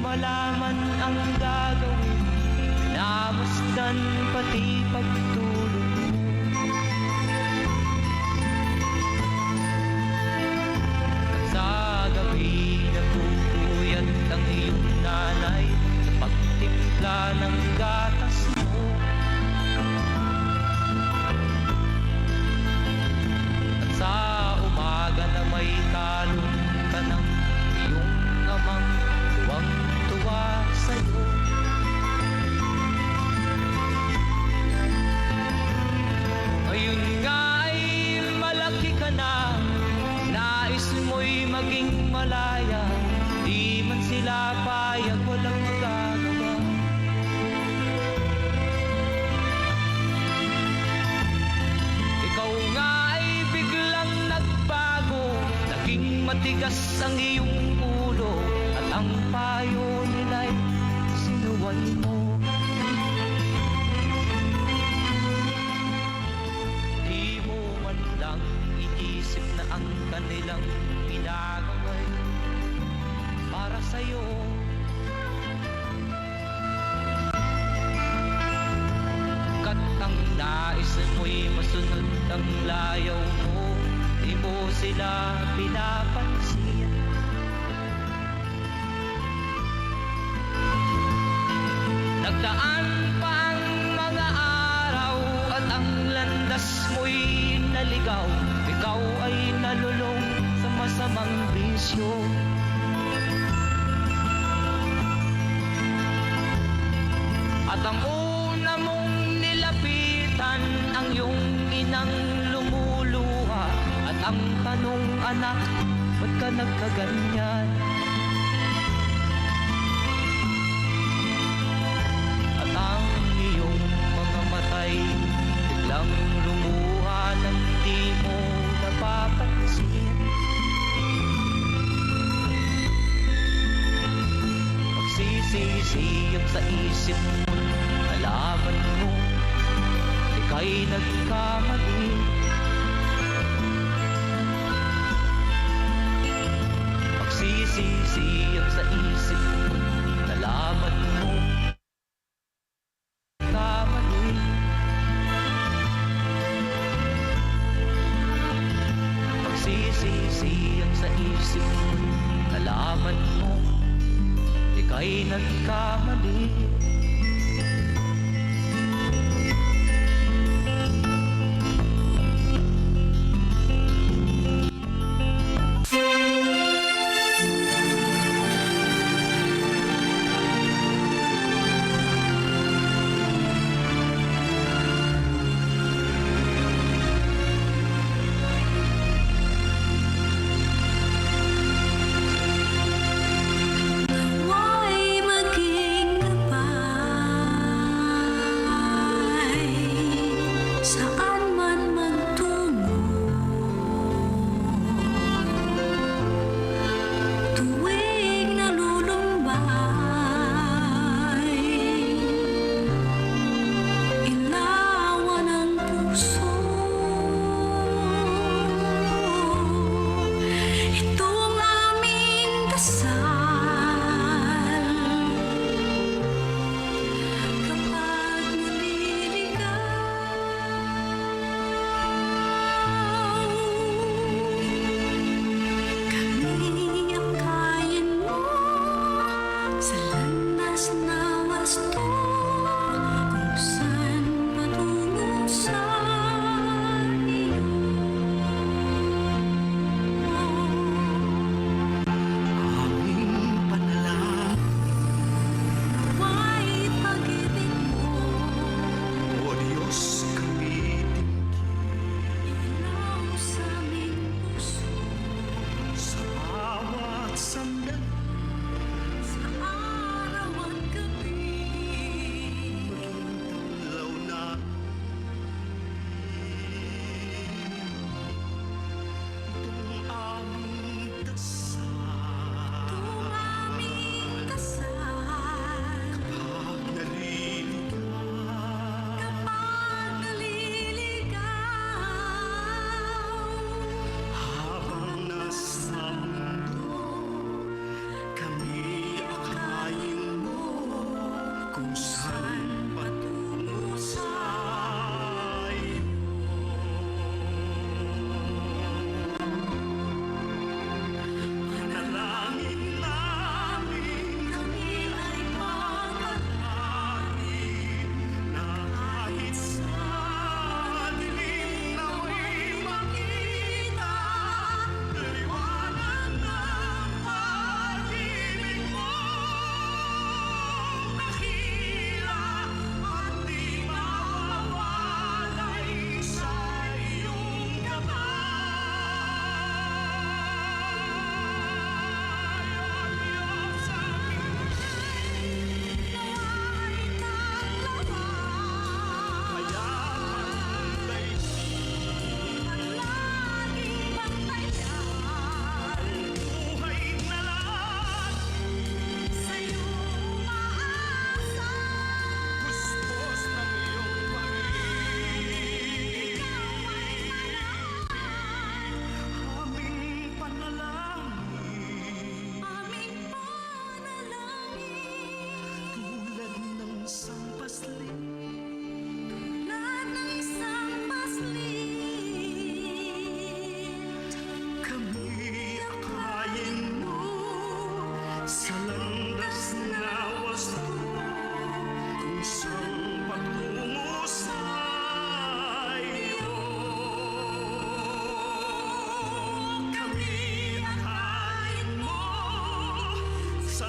malaman ang gagawin, namasdan pati pagtulog mo. At sa gabi nagpupuyat ang iyong nanay sa pagtimpla ng gatas mo. At sa umaga na may talong ka ng iyong amang tuwang-tuwa sa'yo. Ngayon nga ay malaki ka na, nais mo'y maging malaya, di man sila payag, walang magagawa. Ikaw nga ay biglang nagbago, naging matigas ang iyong ulo, at ang payo nila'y sinuway mo. Di mo man lang iisip na ang kanilang ginagawa'y para sa'yo. Kat ang nais mo'y masunod ang layaw mo, di mo sila pinapansin. Nagdaan pa ang mga araw at ang landas mo'y naligaw, ikaw ay nalulong sa masamang bisyo. At ang una mong nilapitan ang iyong inang lumuluha, at ang tanong, anak, ba't ka nagkaganyan? At ang iyong mga matay biglang lumuha nang di mo napapansin. Magsisisiyag sa isip mo, nalaman mo ika'y nagkamali. Magsisisiyag sa isip mo, nalaman mo kamali. Magsisisiyag sa isip mo, nalaman mo ika'y nagkamali.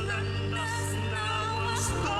landas na wasto